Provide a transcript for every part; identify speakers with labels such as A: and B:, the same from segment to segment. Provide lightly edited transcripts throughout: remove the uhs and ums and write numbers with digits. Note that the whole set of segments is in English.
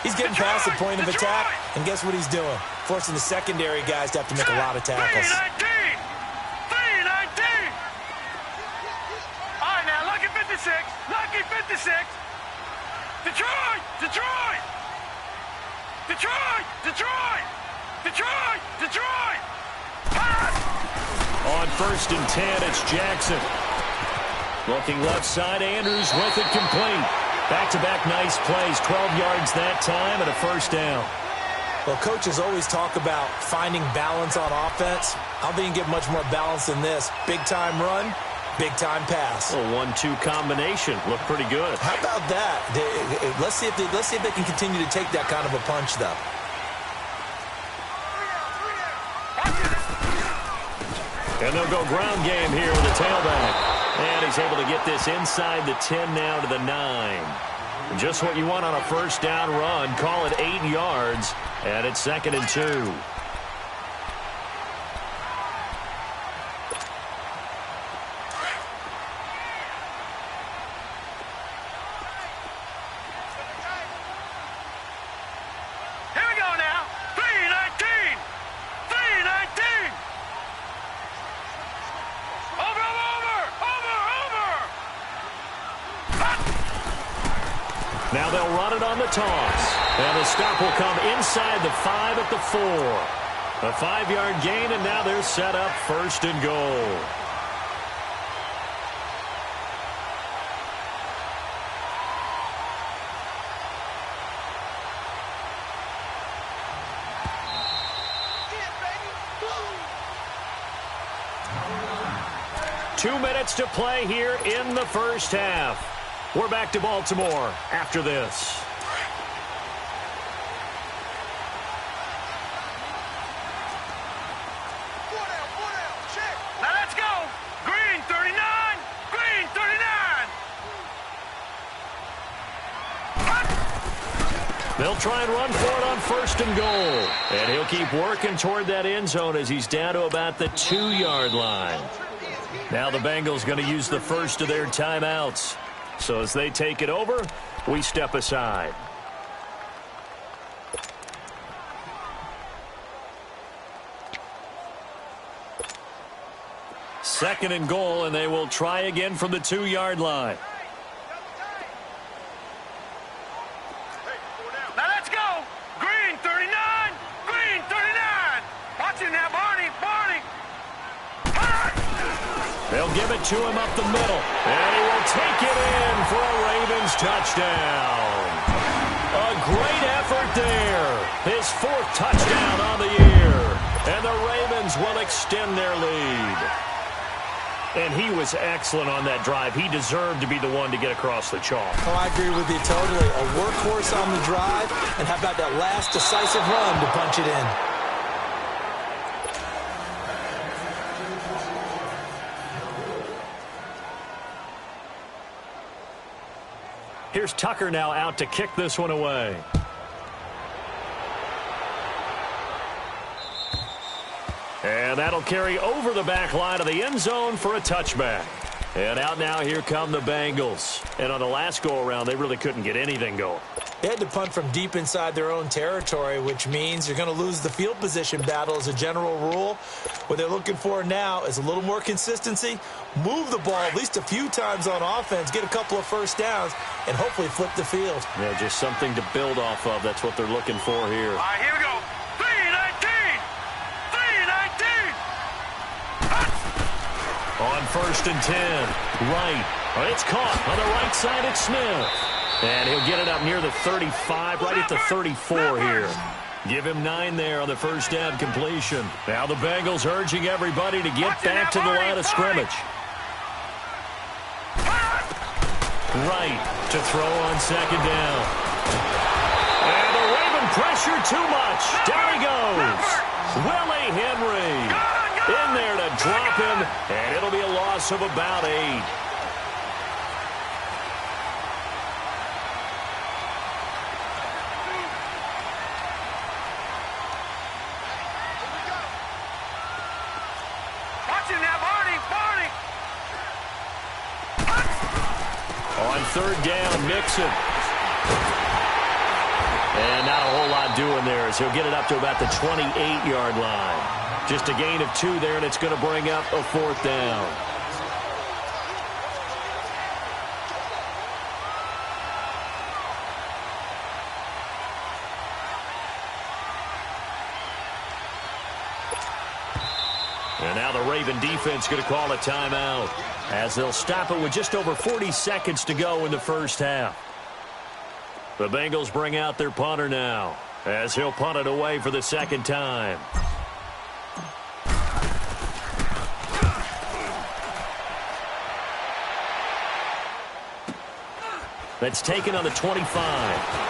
A: He's getting past the point of attack, and guess what he's doing? Forcing the secondary guys to have to make a lot of tackles.
B: 3-19. All right, now, lucky 56. Lucky 56. Detroit! Detroit! Detroit! Detroit! Detroit! Detroit!
C: On 1st and 10, it's Jackson. Looking left side, Andrews with it complete. Back-to-back nice plays, 12 yards that time and a first down.
A: Well, coaches always talk about finding balance on offense. I don't think you can get much more balance than this. Big-time run, big-time pass.
C: A 1-2 combination. Looked pretty good.
A: How about that? Let's see if they can continue to take that kind of a punch, though.
C: And they'll go ground game here with the tailback. And he's able to get this inside the 10 now to the 9. Just what you want on a first down run. Call it 8 yards. And it's 2nd and 2. Now they'll run it on the toss. And the stop will come inside the 5 at the 4. A 5-yard gain, and now they're set up 1st and goal. Two minutes to play here in the first half. We're back to Baltimore after this.
B: Now let's go. Green 39. Green 39.
C: They'll try and run for it on 1st and goal. And he'll keep working toward that end zone as he's down to about the 2-yard line. Now the Bengals going to use the first of their timeouts. So as they take it over, we step aside. Second and goal, and they will try again from the 2-yard line.
B: Now let's go. Green 39. Green 39. Watch it now, Barney. Barney.
C: They'll give it to him up the middle. And he will take it in for a Ravens touchdown. A great effort there. His 4th touchdown on the year. And the Ravens will extend their lead. And he was excellent on that drive. He deserved to be the one to get across the chalk.
A: Oh, I agree with you totally. A workhorse on the drive. And how about that last decisive run to punch it in?
C: Here's Tucker now out to kick this one away. And that'll carry over the back line of the end zone for a touchback. And out now, here come the Bengals. And on the last go-around, they really couldn't get anything going.
A: They had to punt from deep inside their own territory, which means you're going to lose the field position battle as a general rule. What they're looking for now is a little more consistency, move the ball at least a few times on offense, get a couple of first downs, and hopefully flip the field.
C: Yeah, just something to build off of. That's what they're looking for here.
B: All right, here we go. 3-19. 3-19.
C: On 1st and 10, right. Oh, it's caught on the right side. It's Smith. And he'll get it up near the 35, right at the 34 here. Give him 9 there on the first down completion. Now the Bengals urging everybody to get back to the line of scrimmage. Right to throw on 2nd down. And the Raven pressure too much. Down he goes. Willie Henry in there to drop him, and it'll be a loss of about 8. On 3rd down, Mixon. And not a whole lot doing there as he'll get it up to about the 28-yard line. Just a gain of 2 there, and it's going to bring up a 4th down. And now the Raven defense going to call a timeout as they'll stop it with just over 40 seconds to go in the first half. The Bengals bring out their punter now as he'll punt it away for the second time. That's taken on the 25.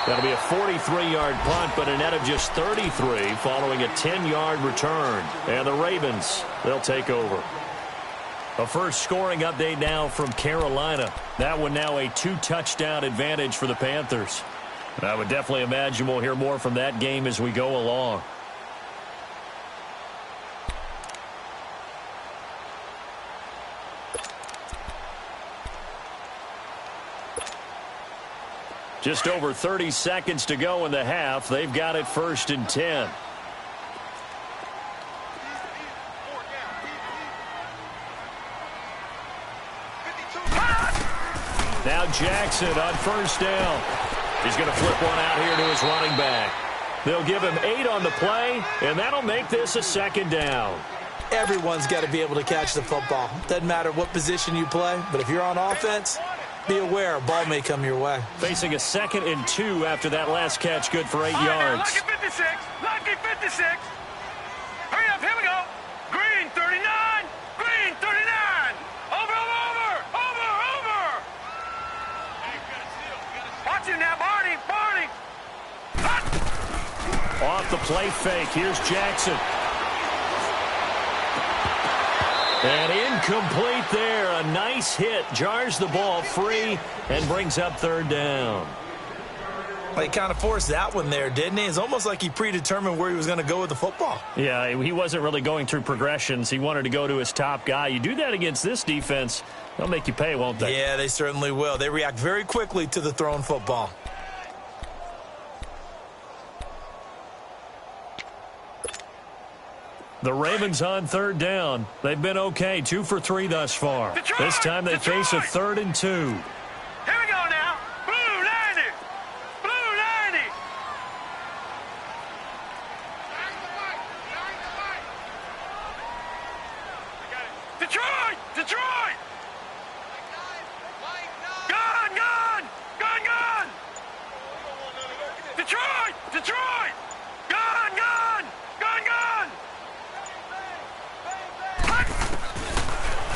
C: That'll be a 43-yard punt, but a net of just 33 following a 10-yard return. And the Ravens, they'll take over. A first scoring update now from Carolina. That one now a 2-touchdown advantage for the Panthers. I would definitely imagine we'll hear more from that game as we go along. Just over 30 seconds to go in the half. They've got it 1st and 10. Now Jackson on 1st down. He's going to flip one out here to his running back. They'll give him 8 on the play, and that'll make this a 2nd down.
A: Everyone's got to be able to catch the football. Doesn't matter what position you play, but if you're on offense, be aware a ball may come your way.
C: Facing a 2nd and 2 after that last catch, good for 8 yards.
B: Lucky 56. Lucky 56. Hurry up, here we go. Green 39. Green 39. Over, over, over, over. Watch him now, Barney. Barney.
C: Off the play fake. Here's Jackson. And incomplete there. A nice hit. Jars the ball free and brings up 3rd down.
A: Well, he kind of forced that one there, didn't he? It's almost like he predetermined where he was going to go with the football.
C: Yeah, he wasn't really going through progressions. He wanted to go to his top guy. You do that against this defense, they'll make you pay, won't they?
A: Yeah, they certainly will. They react very quickly to the thrown football.
C: The Ravens on 3rd down. They've been okay, 2 for 3 thus far.
B: Detroit!
C: This time they face a 3rd and 2.
B: Here we go now. Blue 90. Blue 90. Detroit! Detroit! Gun, gun! Gun, gun! Detroit! Detroit! Gun, gun! Gun, gun!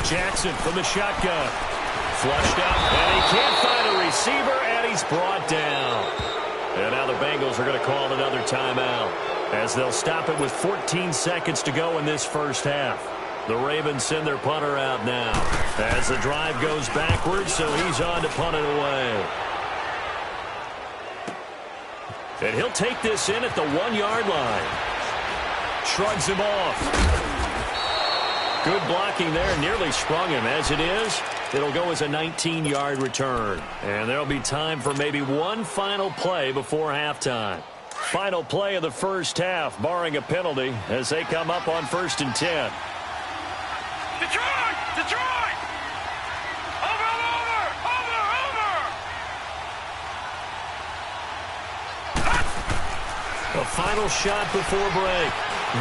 C: Jackson from the shotgun. Flushed out, and he can't find a receiver, and he's brought down. And now the Bengals are going to call another timeout as they'll stop it with 14 seconds to go in this first half. The Ravens send their punter out now as the drive goes backwards, so he's on to punt it away. And he'll take this in at the 1-yard line. Shrugs him off. Good blocking there, nearly sprung him. As it is, it'll go as a 19-yard return. And there'll be time for maybe one final play before halftime. Final play of the first half, barring a penalty, as they come up on 1st and 10.
B: Detroit! Detroit! Over, over, over, over!
C: The final shot before break.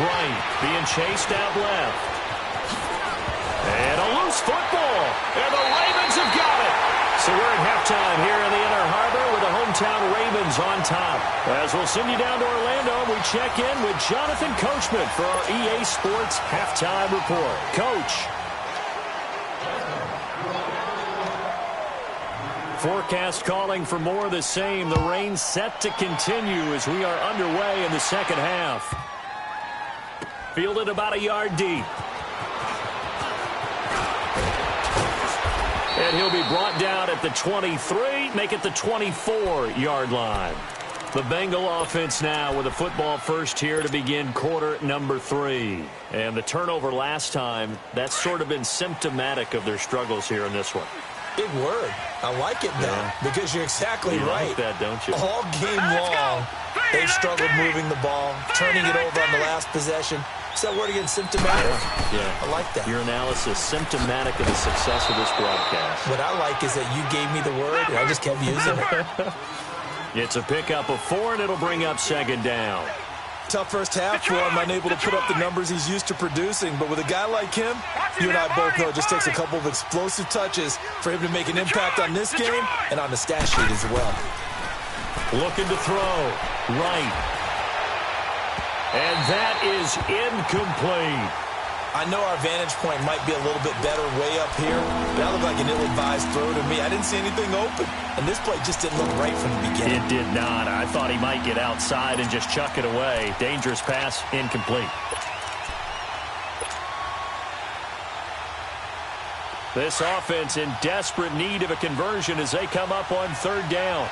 C: Right, being chased out left. And a loose football. And the Ravens have got it. So we're at halftime here in the Inner Harbor with the hometown Ravens on top. As we'll send you down to Orlando, we check in with Jonathan Coachman for our EA Sports Halftime Report. Coach. Forecast calling for more of the same. The rain set to continue as we are underway in the second half. Fielded about a yard deep. And he'll be brought down at the 23, make it the 24-yard line. The Bengal offense now with a football first here to begin quarter number 3. And the turnover last time, that's sort of been symptomatic of their struggles here in this one.
A: Big word. I like it, though, because you're exactly right.
C: You like that, don't you?
A: All game long, they've struggled moving the ball, turning it over on the last possession. Is that word again, symptomatic?
C: Yeah.
A: I like that.
C: Your analysis, symptomatic of the success of this broadcast.
A: What I like is that you gave me the word, and I just kept using it.
C: It's a pickup of 4, and it'll bring up second down.
A: Tough first half for him, unable to put up the numbers he's used to producing. But with a guy like him, you and I both know it just takes a couple of explosive touches for him to make an impact on this game and on the stat sheet as well.
C: Looking to throw. Right. And that is incomplete.
A: I know our vantage point might be a little bit better way up here, but that looked like an ill-advised throw to me. I didn't see anything open, and this play just didn't look right from the beginning.
C: It did not. I thought he might get outside and just chuck it away. Dangerous pass, incomplete. This offense in desperate need of a conversion as they come up on third down.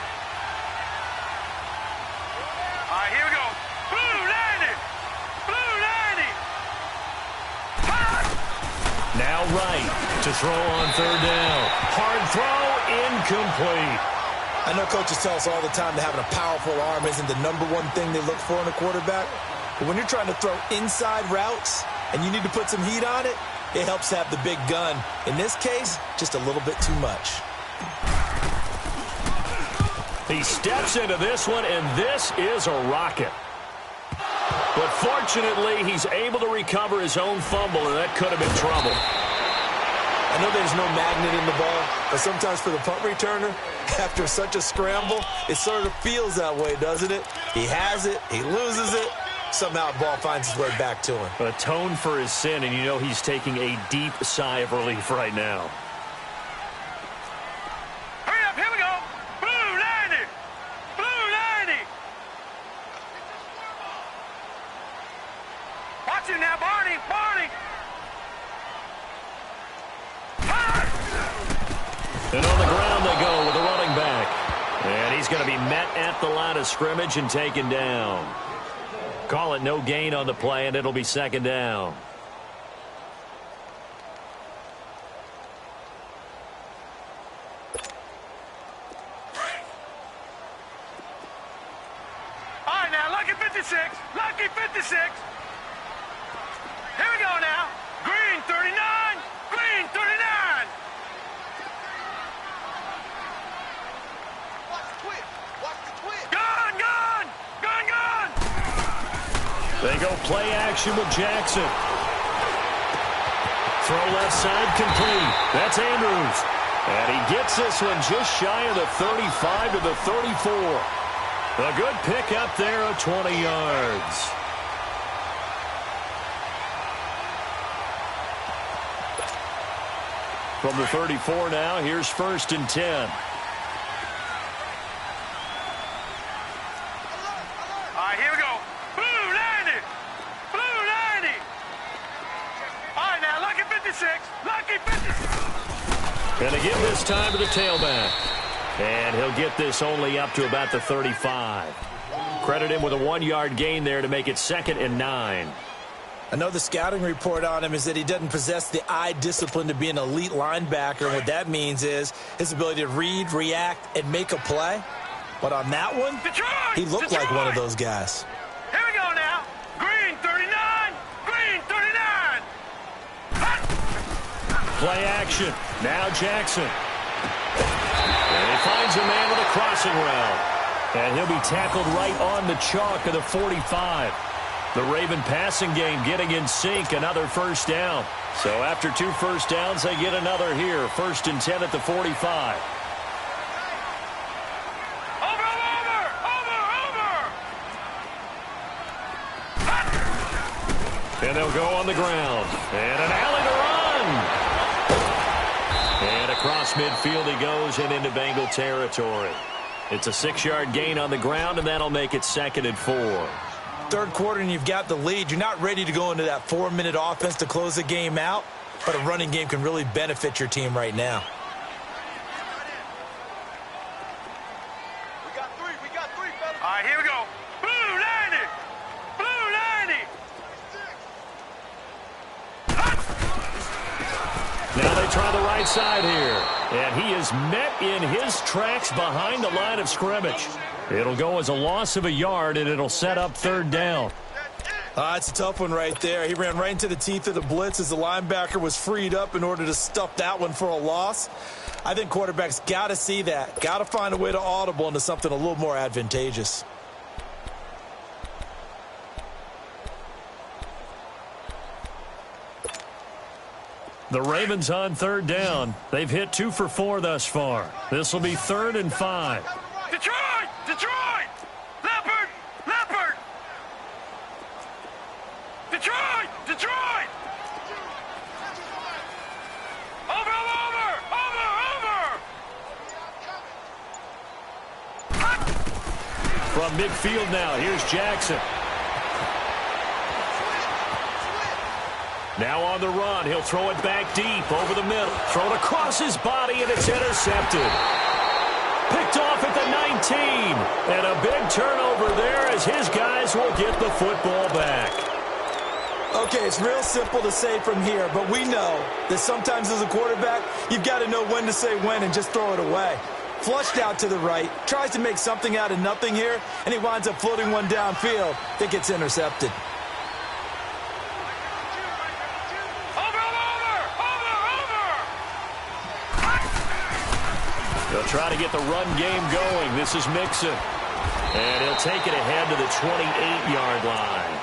B: All right, here we go. Blue 90. Blue 90.
C: Now right to throw on third down. Hard throw, incomplete.
A: I know coaches tell us all the time that having a powerful arm isn't the number one thing they look for in a quarterback. But when you're trying to throw inside routes and you need to put some heat on it, it helps have the big gun. In this case, just a little bit too much.
C: He steps into this one, and this is a rocket. But fortunately, he's able to recover his own fumble, and that could have been trouble.
A: I know there's no magnet in the ball, but sometimes for the punt returner, after such a scramble, it sort of feels that way, doesn't it? He has it, he loses it, somehow the ball finds its way back to him.
C: Atone for his sin, and you know he's taking a deep sigh of relief right now.
B: Hurry up, here we go. Blue 90. Blue 90. Watch it now, Barney. Barney.
C: And on the ground they go with a running back. And he's going to be met at the line of scrimmage and taken down. Call it no gain on the play, and it'll be second down.
B: All right, now, lucky 56. Lucky 56. Here we go now. Green 39. Green 39.
D: Watch the twitch. Watch the twitch.
B: Gun, gun. Gun, gun.
C: They go play action with Jackson. Throw left side complete. That's Andrews. And he gets this one just shy of the 35 to the 34. A good pick up there of 20 yards. From the 34 now, here's 1st and 10.
B: All right, here we go. Blue 90. Blue 90. All right, now, lucky 56. Lucky 56.
C: And they give this time to the tailback. And he'll get this only up to about the 35. Credit him with a 1-yard gain there to make it 2nd and 9.
A: I know the scouting report on him is that he doesn't possess the eye discipline to be an elite linebacker. And what that means is his ability to read, react, and make a play. But on that one, he looked like one of those guys.
B: Here we go now. Green 39. Green 39.
C: Play action. Now Jackson. And he finds a man with a crossing route. And he'll be tackled right on the chalk of the 45. The Raven passing game getting in sync. Another first down. So after 2 first downs, they get another here. 1st and 10 at the 45.
B: Over, over, over, over.
C: And they'll go on the ground. And an alley to run. And across midfield he goes and into Bengal territory. It's a 6-yard gain on the ground, and that'll make it 2nd and 4.
A: Third quarter and you've got the lead. You're not ready to go into that 4-minute offense to close the game out, but a running game can really benefit your team right now.
D: We got three, fellas.
B: All right, here we go. Blue 90. Blue 90.
C: Now they try the right side here. And he is met in his tracks behind the line of scrimmage. It'll go as a loss of a yard, and it'll set up third down.
A: It's a tough one right there. He ran right into the teeth of the blitz as the linebacker was freed up in order to stuff that one for a loss. I think quarterbacks got to see that. Got to find a way to audible into something a little more advantageous.
C: The Ravens on third down. They've hit 2 for 4 thus far. This will be 3rd and 5.
B: Detroit! Detroit! Leopard! Leopard! Detroit! Detroit! Over, over! Over, over!
C: From midfield now, here's Jackson. Now on the run, he'll throw it back deep over the middle. Throw it across his body, and it's intercepted. Picked off at the 19. And a big turnover there as his guys will get the football back.
A: Okay, it's real simple to say from here, but we know that sometimes as a quarterback, you've got to know when to say when and just throw it away. Flushed out to the right, tries to make something out of nothing here, and he winds up floating one downfield that gets intercepted.
C: They'll try to get the run game going. This is Mixon. And he'll take it ahead to the 28-yard line.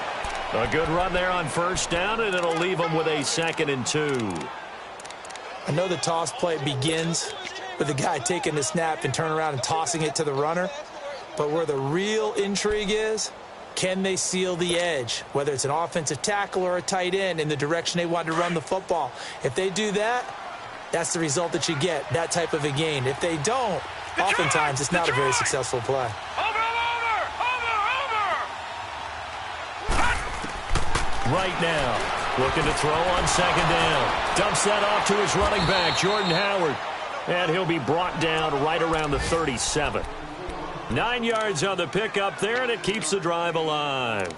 C: A good run there on first down, and it'll leave them with a 2nd and 2.
A: I know the toss play begins with the guy taking the snap and turning around and tossing it to the runner. But where the real intrigue is, can they seal the edge, whether it's an offensive tackle or a tight end, in the direction they want to run the football? If they do that, that's the result that you get, that type of a gain. If they don't, oftentimes it's not a very successful play.
C: Right now, looking to throw on 2nd down. Dumps that off to his running back, Jordan Howard. And he'll be brought down right around the 37. 9 yards on the pickup there, and it keeps the drive alive.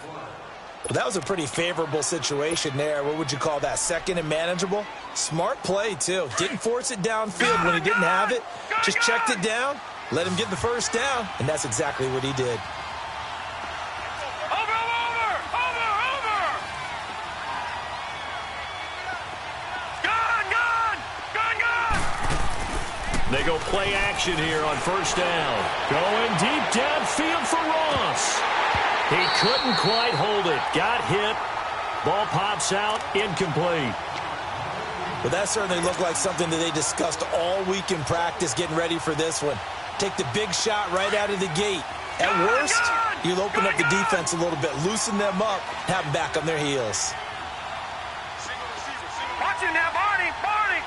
A: Well, that was a pretty favorable situation there. What would you call that? 2nd and manageable? Smart play, too. Didn't force it downfield when he didn't have it. Just checked it down, let him get the first down, and that's exactly what he did.
C: They go play action here on first down. Going deep downfield for Ross. He couldn't quite hold it. Got hit. Ball pops out. Incomplete.
A: Well, that certainly looked like something that they discussed all week in practice getting ready for this one. Take the big shot right out of the gate. At worst, you'll open up the defense a little bit, loosen them up, have them back on their heels.
B: Watch him now, Barney! Barney!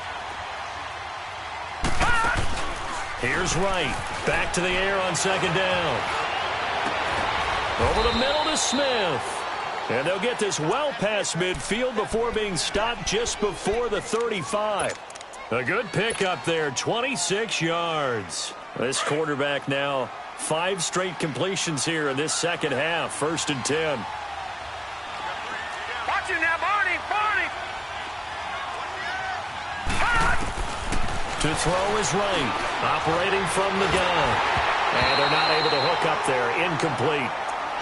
C: Here's Wright. Back to the air on 2nd down. Over the middle to Smith. And they'll get this well past midfield before being stopped just before the 35. A good pickup there, 26 yards. This quarterback now 5 straight completions here in this second half. 1st and 10.
B: Watch him now, Barney! Barney!
C: To throw is Wright, operating from the gun. And they're not able to hook up there. Incomplete.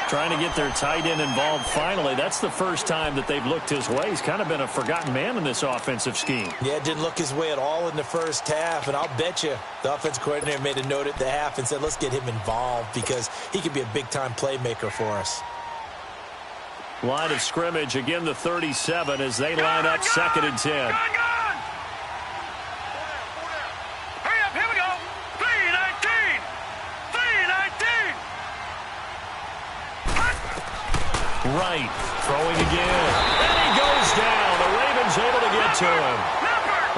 C: Trying to get their tight end involved finally. That's the first time that they've looked his way. He's kind of been a forgotten man in this offensive scheme.
A: Yeah, it didn't look his way at all in the first half, and I'll bet you the offensive coordinator made a note at the half and said, let's get him involved because he could be a big-time playmaker for us.
C: Line of scrimmage, again the 37 as they line up 2nd and 10. Right, throwing again. And he goes down. The Ravens able to get to him.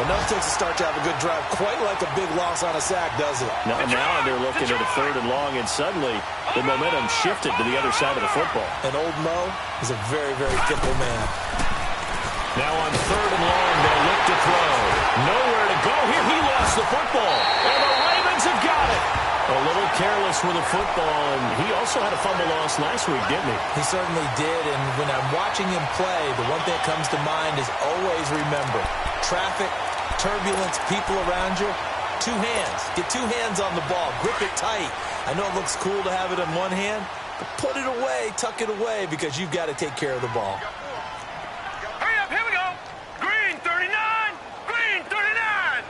A: Enough takes a start to have a good drive. Quite like a big loss on a sack, does it?
C: Now they're looking at a 3rd and long, and suddenly the momentum shifted to the other side of the football.
A: And old Mo is a very, very fickle man.
C: Now on 3rd and long, they'll look to throw. Nowhere to go here. He lost the football. And the Ravens have got it. A little careless with the football, and he also had a fumble loss last week, didn't he?
A: He certainly did, and when I'm watching him play, the one thing that comes to mind is always remember, traffic, turbulence, people around you, two hands. Get two hands on the ball. Grip it tight. I know it looks cool to have it in one hand, but put it away, tuck it away, because you've got to take care of the ball.
B: Hurry up, here we go. Green 39, green 39.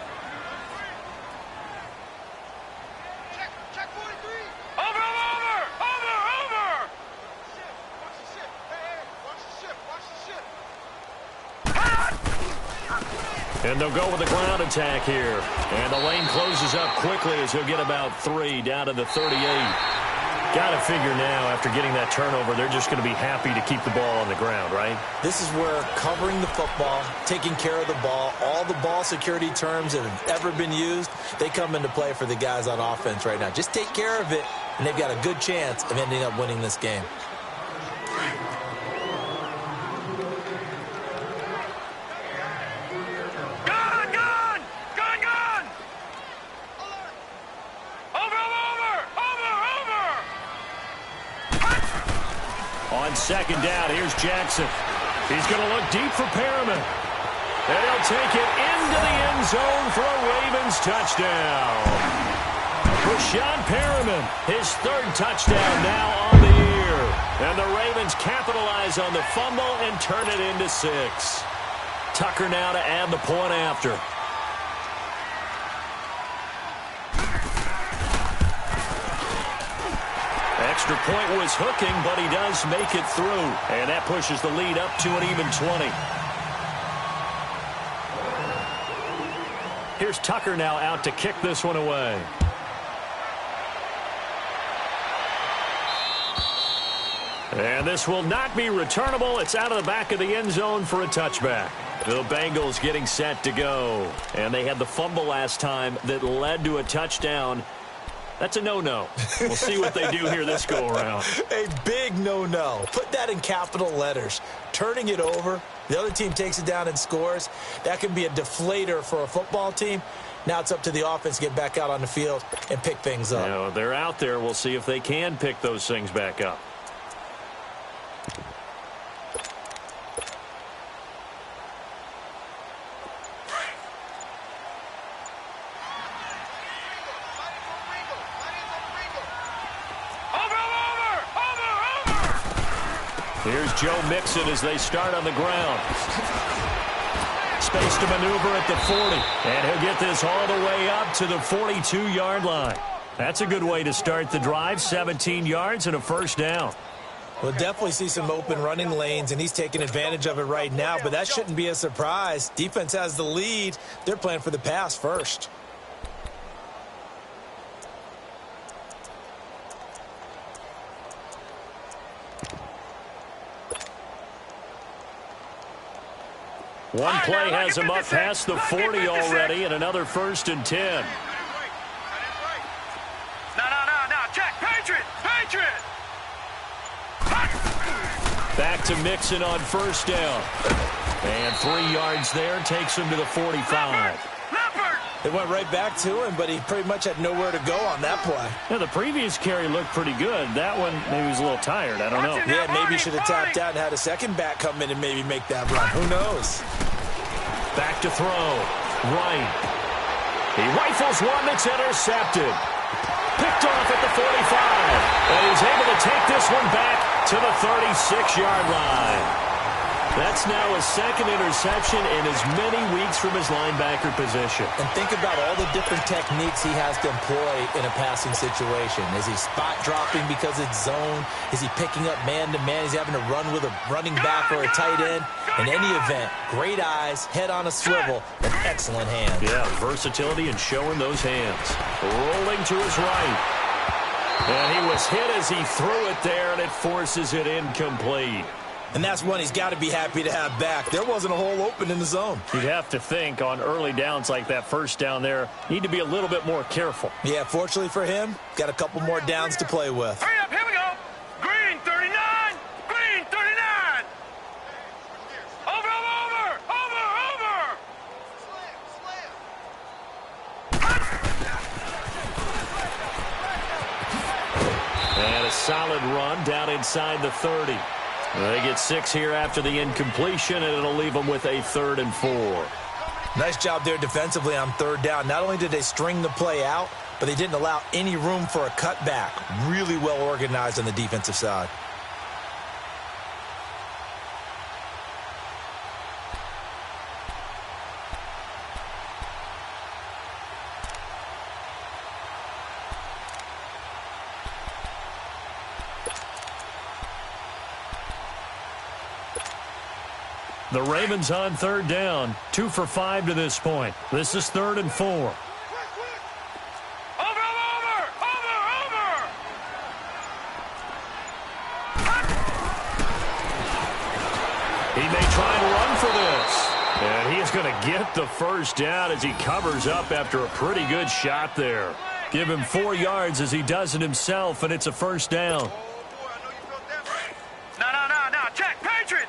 D: Check 43.
B: Over, over, over, over.
D: Watch the ship. Hey, watch the ship. Watch the ship.
C: And they'll go with the ground attack here. And the lane closes up quickly as he'll get about 3 down to the 38. Got to figure now, after getting that turnover, they're just going to be happy to keep the ball on the ground, right?
A: This is where covering the football, taking care of the ball, all the ball security terms that have ever been used, they come into play for the guys on offense right now. Just take care of it, and they've got a good chance of ending up winning this game.
C: On second down, here's Jackson. He's going to look deep for Perriman. And he'll take it into the end zone for a Ravens touchdown. Rashawn Perriman, his 3rd touchdown now on the year. And the Ravens capitalize on the fumble and turn it into 6. Tucker now to add the point after. Extra point was hooking, but he does make it through. And that pushes the lead up to an even 20. Here's Tucker now out to kick this one away. And this will not be returnable. It's out of the back of the end zone for a touchback. The Bengals getting set to go. And they had the fumble last time that led to a touchdown. That's a no-no. We'll see what they do here this go-around.
A: A big no-no. Put that in capital letters. Turning it over, the other team takes it down and scores. That can be a deflator for a football team. Now it's up to the offense to get back out on the field and pick things up.
C: You know, they're out there. We'll see if they can pick those things back up. Here's Joe Mixon as they start on the ground. Space to maneuver at the 40. And he'll get this all the way up to the 42-yard line. That's a good way to start the drive. 17 yards and a first down.
A: We'll definitely see some open running lanes, and he's taking advantage of it right now, but that shouldn't be a surprise. Defense has the lead. They're playing for the pass first.
C: One play has him up past the 40 already, and another 1st and 10.
B: No. Check. Patriot.
C: Back to Mixon on 1st down. And 3 yards there takes him to the 45.
A: They went right back to him, but he pretty much had nowhere to go on that play.
C: Yeah, the previous carry looked pretty good. That one, maybe he was a little tired. I don't know.
A: Yeah, maybe he should have tapped out and had a second back come in and maybe make that run. Who knows?
C: Back to throw. Right. He rifles one that's intercepted. Picked off at the 45. And he's able to take this one back to the 36-yard line. That's now a 2nd interception in as many weeks from his linebacker position.
A: And think about all the different techniques he has to employ in a passing situation. Is he spot dropping because it's zone? Is he picking up man-to-man? Is he having to run with a running back or a tight end? In any event, great eyes, head on a swivel, and excellent hands.
C: Yeah, versatility and showing those hands. Rolling to his right. And he was hit as he threw it there, and it forces it incomplete.
A: And that's one he's got to be happy to have back. There wasn't a hole open in the zone.
C: You'd have to think on early downs like that 1st down there, need to be a little bit more careful.
A: Yeah, fortunately for him, got a couple more downs to play with.
B: Hurry up, here we go. Green 39, green 39. Over.
C: And a solid run down inside the 30. They get 6 here after the incompletion, and it'll leave them with a 3rd and 4.
A: Nice job there defensively on third down. Not only did they string the play out, but they didn't allow any room for a cutback. Really well organized on the defensive side.
C: The Ravens on third down. 2 for 5 to this point. This is 3rd and 4.
B: Over!
C: He may try and run for this. And he is going to get the first down as he covers up after a pretty good shot there. Give him 4 yards as he does it himself, and it's a first down.
B: No. Check. Patriot.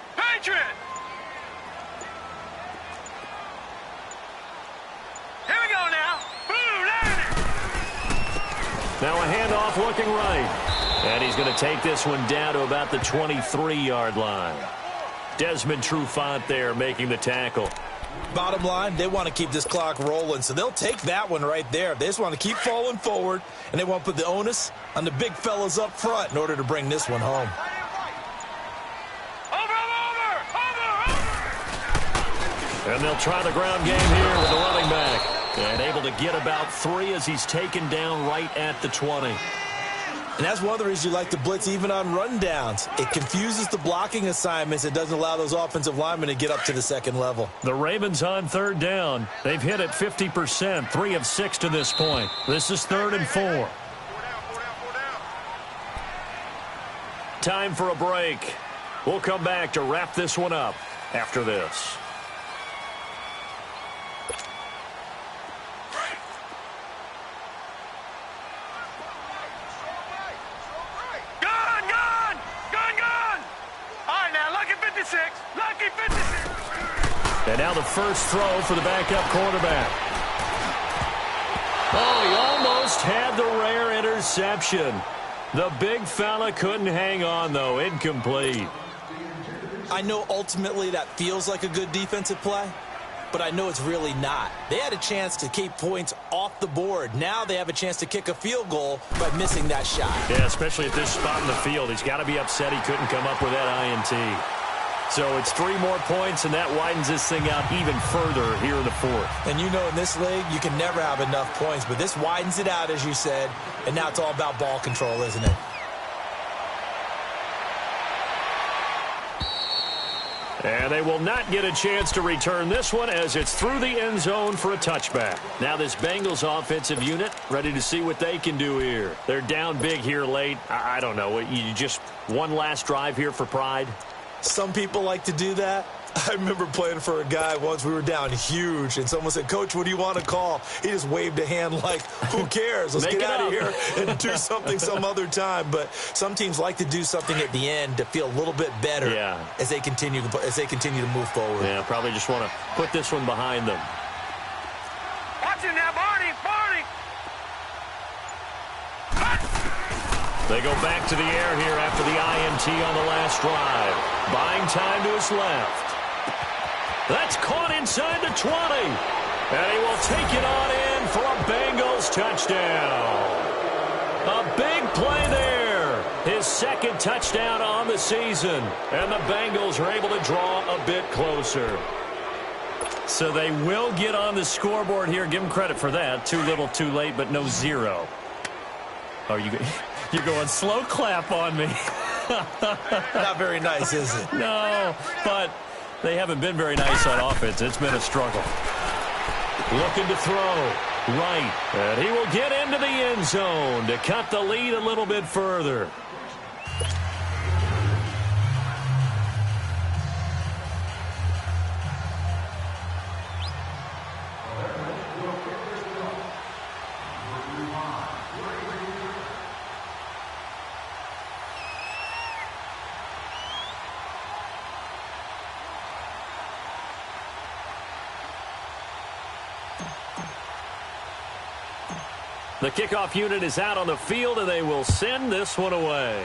B: Here we go now. Boom, landed.
C: Now a handoff looking right. And he's going to take this one down to about the 23-yard line. Desmond Trufant there making the tackle.
A: Bottom line, they want to keep this clock rolling, so they'll take that one right there. They just want to keep falling forward, and they want to put the onus on the big fellas up front in order to bring this one home.
C: And they'll try the ground game here with the running back. And able to get about 3 as he's taken down right at the 20.
A: And that's one of the reasons you like to blitz even on rundowns. It confuses the blocking assignments. It doesn't allow those offensive linemen to get up to the second level.
C: The Ravens on third down. They've hit it 50%, 3 of 6 to this point. This is 3rd and 4. Time for a break. We'll come back to wrap this one up after this.
B: Lucky 56.
C: And now the first throw for the backup quarterback. Oh, he almost had the rare interception. The big fella couldn't hang on, though. Incomplete.
A: I know ultimately that feels like a good defensive play, but I know it's really not. They had a chance to keep points off the board. Now they have a chance to kick a field goal by missing that shot.
C: Yeah, especially at this spot in the field. He's got to be upset he couldn't come up with that INT. So it's 3 more points, and that widens this thing out even further here in the 4th.
A: And you know in this league, you can never have enough points, but this widens it out, as you said, and now it's all about ball control, isn't it?
C: And they will not get a chance to return this one as it's through the end zone for a touchback. Now this Bengals offensive unit ready to see what they can do here. They're down big here late. I don't know. You just one last drive here for pride?
A: Some people like to do that. I remember playing for a guy once. We were down huge, and someone said, "Coach, what do you want to call?" He just waved a hand like, who cares? Let's get out of here and do something some other time. But some teams like to do something at the end to feel a little bit better as they continue to move forward.
C: Yeah, probably just want to put this one behind them.
B: Watch it now, Barney.
C: They go back to the air here after the INT on the last drive. Buying time to his left. That's caught inside the 20. And he will take it on in for a Bengals touchdown. A big play there. His 2nd touchdown on the season. And the Bengals are able to draw a bit closer. So they will get on the scoreboard here. Give them credit for that. Too little, too late, but no 0. Oh, you're going slow clap on me.
A: Not very nice, is it?
C: No, but they haven't been very nice on offense. It's been a struggle. Looking to throw. Right. And he will get into the end zone to cut the lead a little bit further. The kickoff unit is out on the field, and they will send this one away.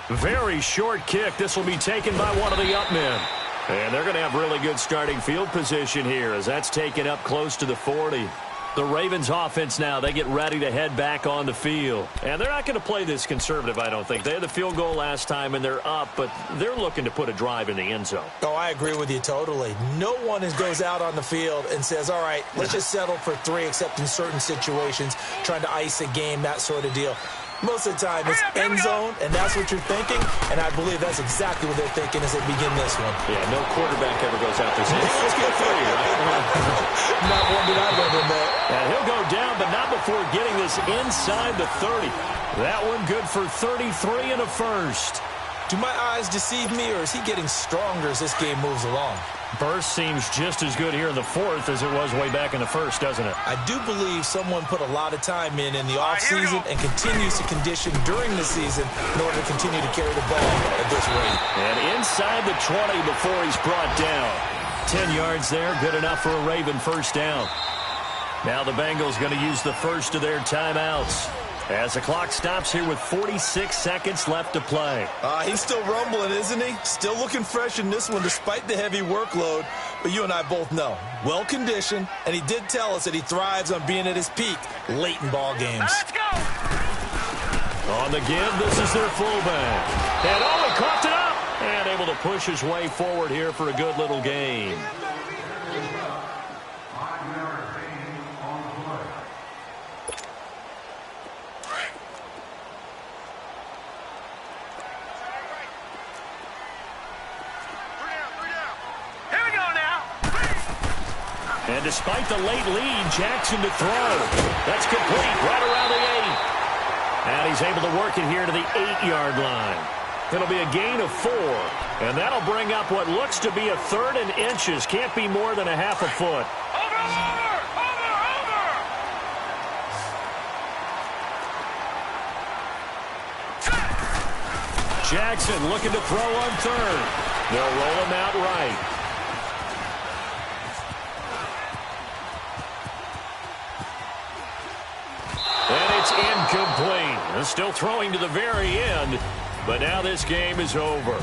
C: Very short kick. This will be taken by one of the up men. And they're going to have really good starting field position here as that's taken up close to the 40. The Ravens offense now, they get ready to head back on the field. And they're not going to play this conservative, I don't think. They had the field goal last time, and they're up, but they're looking to put a drive in the end zone.
A: Oh, I agree with you totally. No one goes out on the field and says, all right, let's just settle for 3, except in certain situations, trying to ice a game, that sort of deal. Most of the time, it's end zone, and that's what you're thinking, and I believe that's exactly what they're thinking as they begin this one.
C: Yeah, no quarterback ever goes out there saying, hey, let's get 3, right?
A: Not one that I've ever met.
C: And he'll go down, but not before getting this inside the 30. That one good for 33 and a first.
A: Do my eyes deceive me, or is he getting stronger as this game moves along?
C: Burst seems just as good here in the 4th as it was way back in the 1st, doesn't it?
A: I do believe someone put a lot of time in the offseason and continues to condition during the season in order to continue to carry the ball at this rate.
C: And inside the 20 before he's brought down. 10 yards there, good enough for a Raven first down. Now the Bengals going to use the first of their timeouts as the clock stops here with 46 seconds left to play.
A: He's still rumbling, isn't he? Still looking fresh in this one despite the heavy workload. But you and I both know, well-conditioned, and he did tell us that he thrives on being at his peak late in ball games.
B: Let's go!
C: On the give, this is their fullback. And he coughed it up! And able to push his way forward here for a good little game. And despite the late lead, Jackson to throw. That's complete right around the 8. And he's able to work it here to the 8-yard line. It'll be a gain of 4. And that'll bring up what looks to be a 3rd and inches. Can't be more than a half a foot.
B: Over!
C: Jackson looking to throw on 3rd. They'll roll him out right. And it's incomplete. Still throwing to the very end, but now this game is over.